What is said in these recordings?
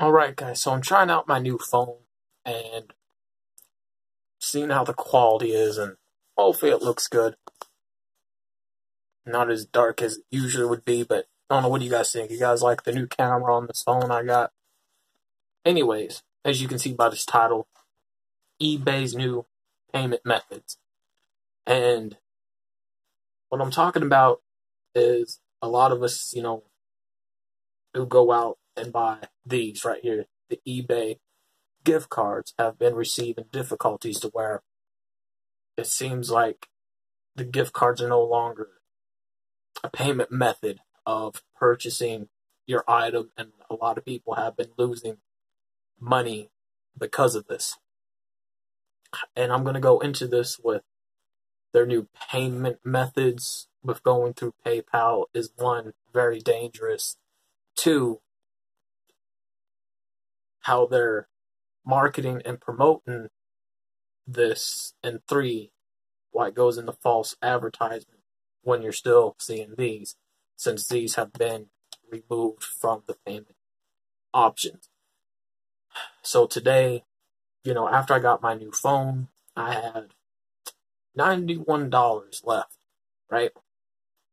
Alright guys, so I'm trying out my new phone and seeing how the quality is, and hopefully it looks good. Not as dark as it usually would be, but I don't know, what do you guys think? You guys like the new camera on this phone I got? Anyways, as you can see by this title, eBay's new payment methods. And what I'm talking about is a lot of us, who go out and buy these right here, the eBay gift cards, have been receiving difficulties to where it seems like the gift cards are no longer a payment method of purchasing your item, and a lot of people have been losing money because of this. And I'm going to go into this with their new payment methods. With going through PayPal is one, very dangerous. Two, how they're marketing and promoting this. And three, why it goes into false advertisement when you're still seeing these, since these have been removed from the payment options. So today, after I got my new phone, I had $91 left, right?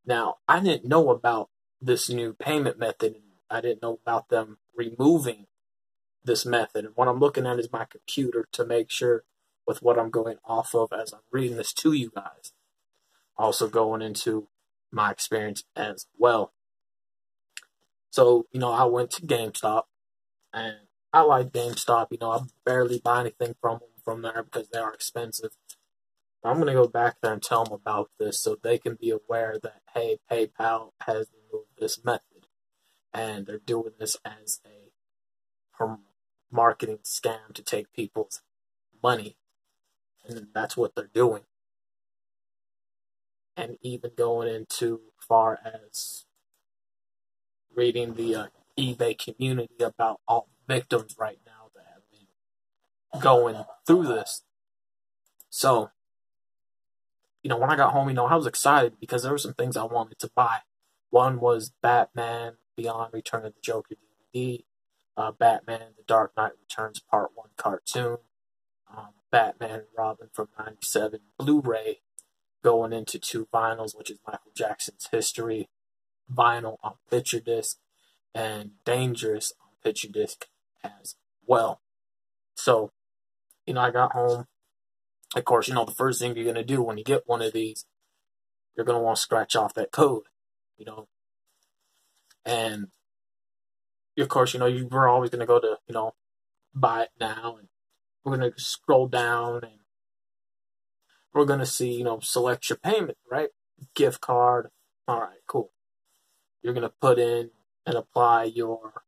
Now, I didn't know about this new payment method. I didn't know about them removing this method. And what I'm looking at is my computer to make sure with what I'm going off of as I'm reading this to you guys. Also going into my experience as well. So, I went to GameStop, and I like GameStop. I barely buy anything from there because they are expensive. I'm going to go back there and tell them about this so they can be aware that, hey, PayPal has removed this method, and they're doing this as a marketing scam to take people's money. And that's what they're doing. And even going into far as reading the eBay community about all victims right now that have been going through this. So, when I got home, I was excited because there were some things I wanted to buy. One was Batman Beyond Return of the Joker DVD, Batman The Dark Knight Returns Part 1 cartoon, Batman and Robin from '97 Blu-ray, going into 2 vinyls, which is Michael Jackson's History vinyl on picture disc, and Dangerous on picture disc as well. So, I got home. Of course, the first thing you're going to do when you get one of these, you're going to want to scratch off that code, And, of course, we're always going to go to, buy it now. And we're going to scroll down, and we're going to see, select your payment, right? Gift card. All right, cool. You're going to put in and apply your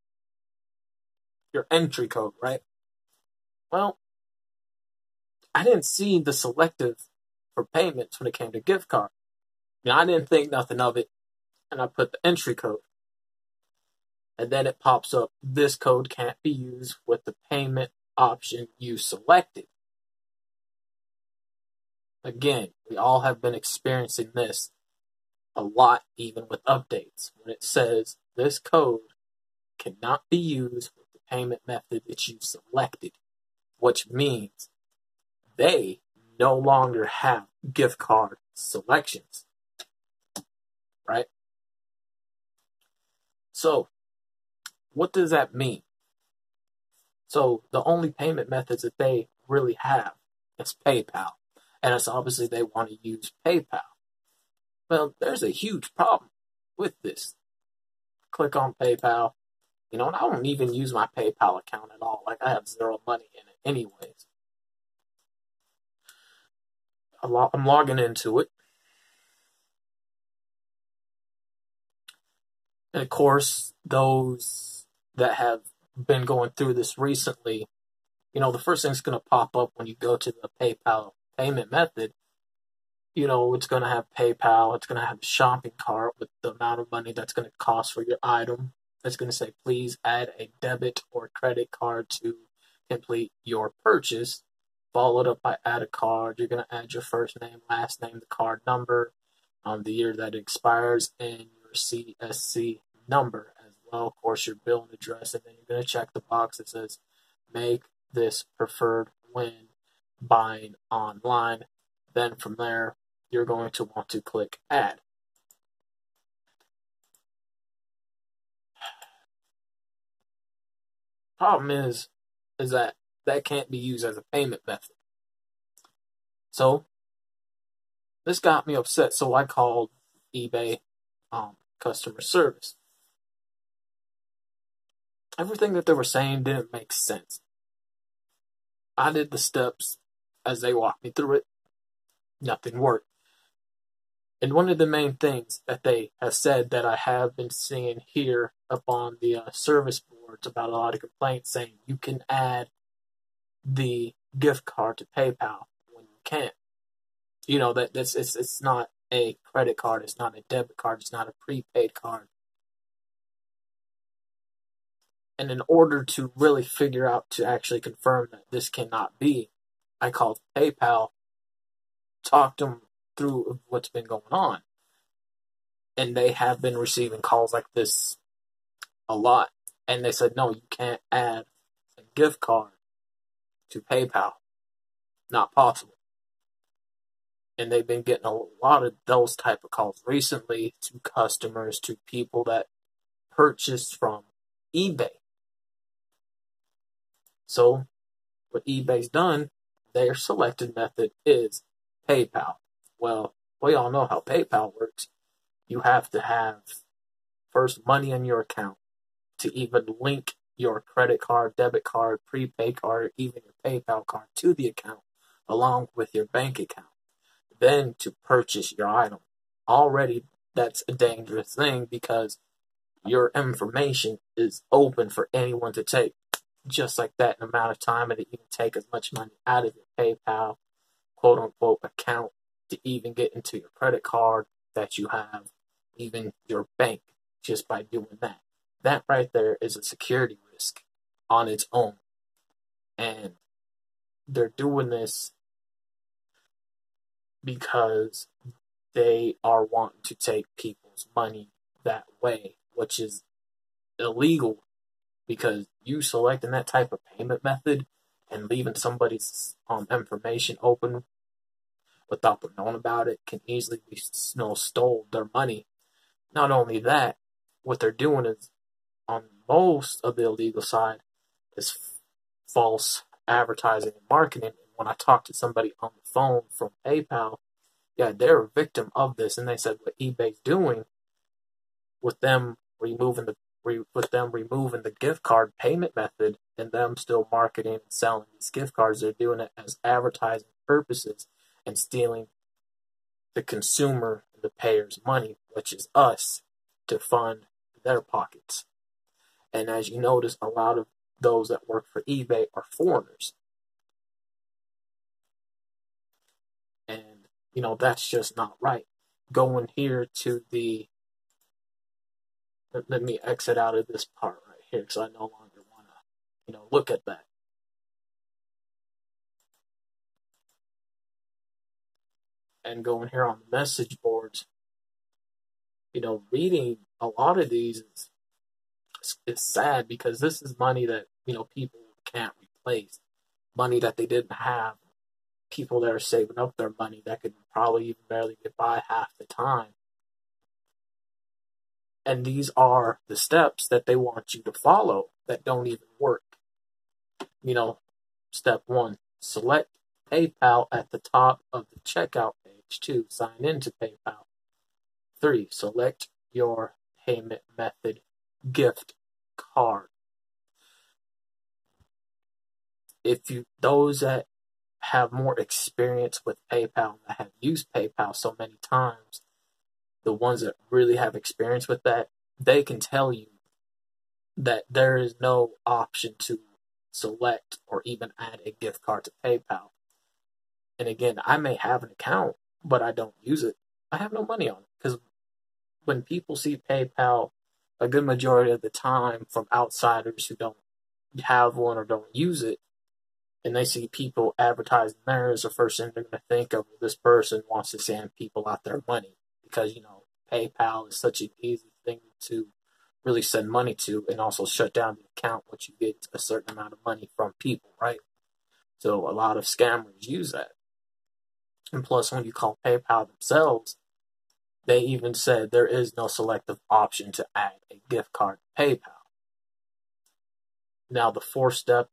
entry code, right? Well, I didn't see the selective for payments when it came to gift card. I didn't think nothing of it, and I put the entry code. And then it pops up, this code can't be used with the payment option you selected. Again, we all have been experiencing this a lot, even with updates, when it says this code cannot be used with the payment method that you selected, which means they no longer have gift card selections, right? So, what does that mean? So, the only payment methods that they really have is PayPal, and it's obviously they want to use PayPal. Well, there's a huge problem with this. Click on PayPal, and I don't even use my PayPal account at all. Like, I have zero money in it anyways. I'm logging into it. And of course, those that have been going through this recently, the first thing's going to pop up when you go to the PayPal payment method. It's going to have PayPal. It's going to have a shopping cart with the amount of money that's going to cost for your item. It's going to say, please add a debit or credit card to complete your purchase. Followed up by add a card. You're going to add your first name, last name, the card number, the year that it expires, and your CSC number as well, of course, your billing address, and then you're going to check the box that says, make this preferred when buying online. Then from there, you're going to want to click add. Problem is that can't be used as a payment method. So this got me upset. So I called eBay customer service. Everything that they were saying didn't make sense. I did the steps as they walked me through it. Nothing worked. And one of the main things that they have said that I have been seeing here up on the service boards about a lot of complaints saying you can add the gift card to PayPal when you can't. You know, that it's not a credit card, it's not a debit card, it's not a prepaid card. And in order to really figure out to actually confirm that this cannot be, I called PayPal, talked them through what's been going on. And they have been receiving calls like this a lot. And they said, no, you can't add a gift card to PayPal. Not possible. And they've been getting a lot of those type of calls recently to customers, to people that purchased from eBay. So what eBay's done, their selected method is PayPal. Well, we all know how PayPal works. You have to have first money in your account to even link your credit card, debit card, prepaid card, even your PayPal card to the account, along with your bank account. Then to purchase your item. Already, that's a dangerous thing because your information is open for anyone to take. Just like that, in an amount of time, and you can take as much money out of your PayPal, quote unquote, account to even get into your credit card that you have, even your bank, just by doing that. That right there is a security risk on its own. And they're doing this because they are wanting to take people's money that way, which is illegal because you selecting that type of payment method and leaving somebody's information open without them knowing about it can easily be stole their money. Not only that, what they're doing is, on most of the illegal side, is false advertising and marketing. And when I talked to somebody on the phone from PayPal, yeah, they're a victim of this, and they said what eBay's doing with them removing the gift card payment method and them still marketing and selling these gift cards, they're doing it as advertising purposes and stealing the consumer, the payer's money, which is us, to fund their pockets. And as you notice, a lot of those that work for eBay are foreigners. And, that's just not right. Going here to let me exit out of this part right here because I no longer want to, look at that. And going here on the message boards, reading a lot of these is sad because this is money that, people can't replace. Money that they didn't have. People that are saving up their money that could probably even barely get by half the time. And these are the steps that they want you to follow that don't even work. Step 1, select PayPal at the top of the checkout page. 2, sign into PayPal. 3, select your payment method, gift card. Those that have more experience with PayPal, that have used PayPal so many times, the ones that really have experience with that, they can tell you that there is no option to select or even add a gift card to PayPal. And again, I may have an account, but I don't use it. I have no money on it because when people see PayPal, a good majority of the time from outsiders who don't have one or don't use it, and they see people advertising theirs, the first thing they're going to think of, this person wants to send people out their money because, PayPal is such an easy thing to really send money to, and also shut down the account once you get a certain amount of money from people, right? So a lot of scammers use that. And plus, when you call PayPal themselves, they even said there is no selective option to add a gift card to PayPal. Now, the fourth step,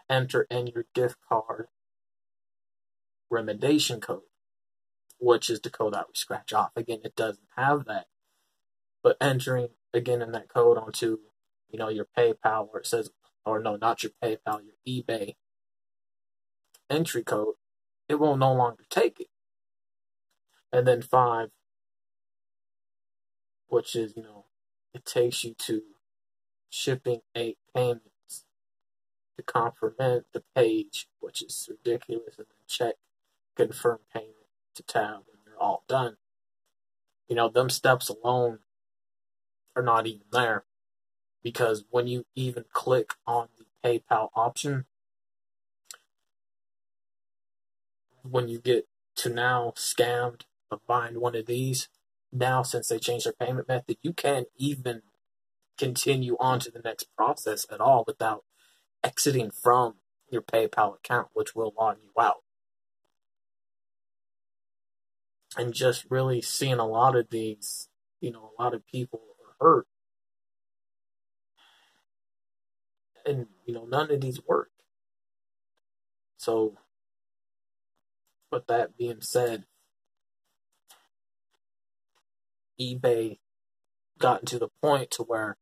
enter in your gift card remediation code, which is the code that we scratch off. Again, it doesn't have that. But entering, again, in that code onto, your PayPal, where it says, or no, not your PayPal, your eBay entry code, it will no longer take it. And then 5, which is, it takes you to shipping 8 payments to confirm the page, which is ridiculous, and then check confirm payment to tab when they're all done. Them steps alone are not even there, because when you even click on the PayPal option, when you get to now scammed of buying one of these, now since they changed their payment method, you can't even continue on to the next process at all without exiting from your PayPal account, which will log you out. And just really seeing a lot of these, a lot of people are hurt. And, none of these work. So, with that being said, eBay gotten to the point to where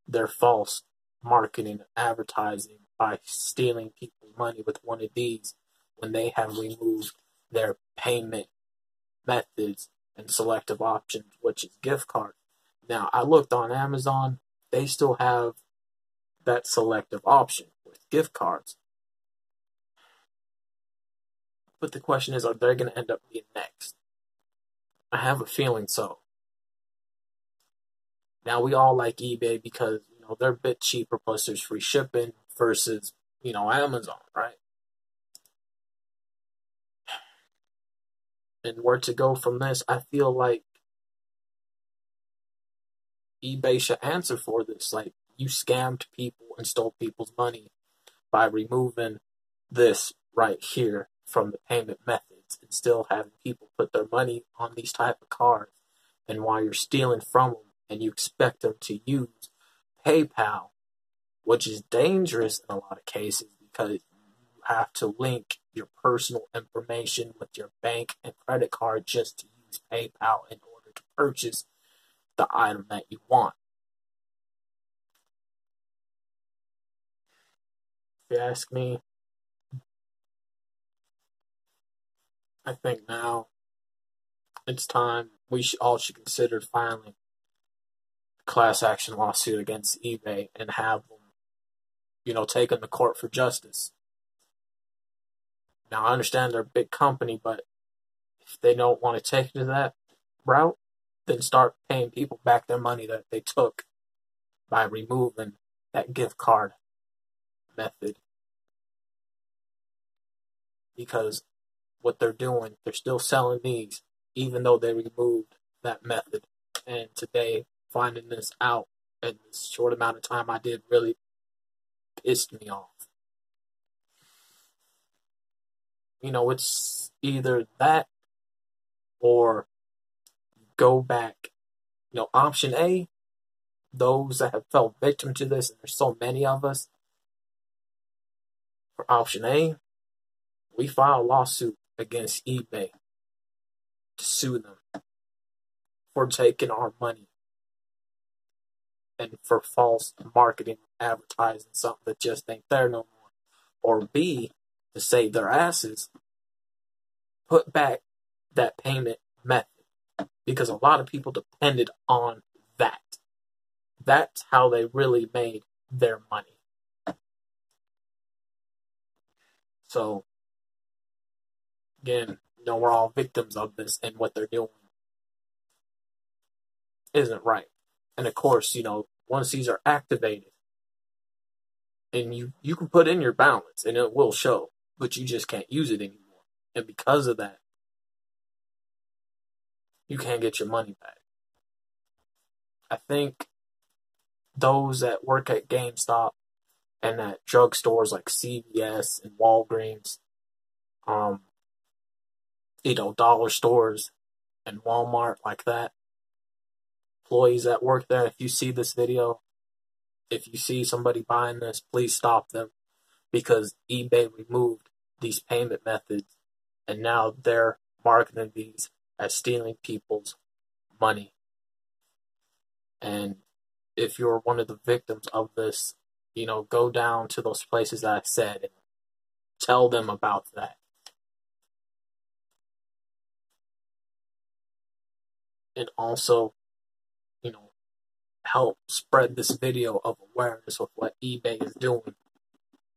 they're false marketing and advertising by stealing people's money with one of these when they have removed their payment methods and selective options, which is gift card. Now, I looked on Amazon, they still have that selective option with gift cards. But the question is, are they going to end up being next? I have a feeling so. Now, we all like eBay because, they're a bit cheaper, plus there's free shipping versus, Amazon, right? And where to go from this, I feel like eBay should answer for this. Like, you scammed people and stole people's money by removing this right here from the payment methods and still having people put their money on these type of cards. And while you're stealing from them and you expect them to use PayPal, which is dangerous in a lot of cases because you have to link your personal information with your bank and credit card just to use PayPal in order to purchase the item that you want. If you ask me, I think now it's time we all should consider filing a class action lawsuit against eBay and have them, taken to court for justice. Now, I understand they're a big company, but if they don't want to take it to that route, then start paying people back their money that they took by removing that gift card method. Because what they're doing, they're still selling these, even though they removed that method. And today, finding this out in this short amount of time I did really pissed me off. It's either that or go back. Option A, those that have fell victim to this, and there's so many of us, for option A, we file a lawsuit against eBay to sue them for taking our money and for false marketing, advertising something that just ain't there no more. Or B, to save their asses, put back that payment method. Because a lot of people depended on that. That's how they really made their money. So, again, we're all victims of this, and what they're doing isn't right. And of course, once these are activated, and you can put in your balance, and it will show, but you just can't use it anymore. And because of that, you can't get your money back. I think those that work at GameStop and at drugstores like CVS and Walgreens, um, dollar stores and Walmart like that, employees that work there, if you see this video, if you see somebody buying this, please stop them, because eBay removed these payment methods and now they're marketing these as stealing people's money. And if you're one of the victims of this, go down to those places that I said and tell them about that. And also, help spread this video of awareness of what eBay is doing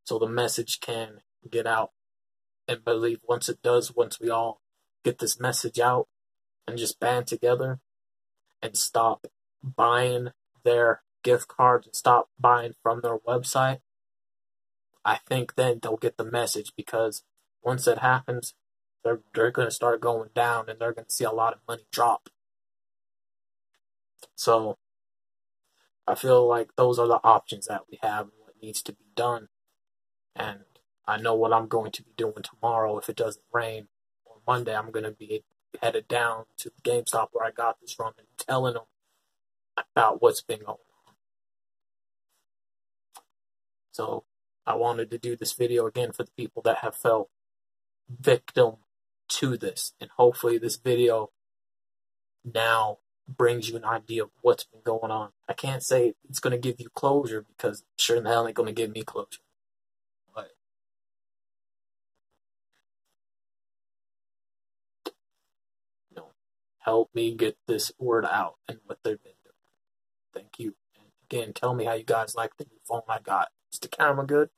so the message can get out. And believe once it does, once we all get this message out and just band together and stop buying their gift cards and stop buying from their website, I think then they'll get the message, because once that happens, they're going to start going down and they're going to see a lot of money drop. So I feel like those are the options that we have and what needs to be done. And I know what I'm going to be doing tomorrow if it doesn't rain. On Monday, I'm going to be headed down to the GameStop where I got this from and telling them about what's been going on. So I wanted to do this video again for the people that have fell victim to this. And hopefully this video now brings you an idea of what's been going on. I can't say it's going to give you closure, because sure in the hell ain't going to give me closure. But help me get this word out and what they've been doing. Thank you. And again, tell me how you guys like the new phone I got. Is the camera good?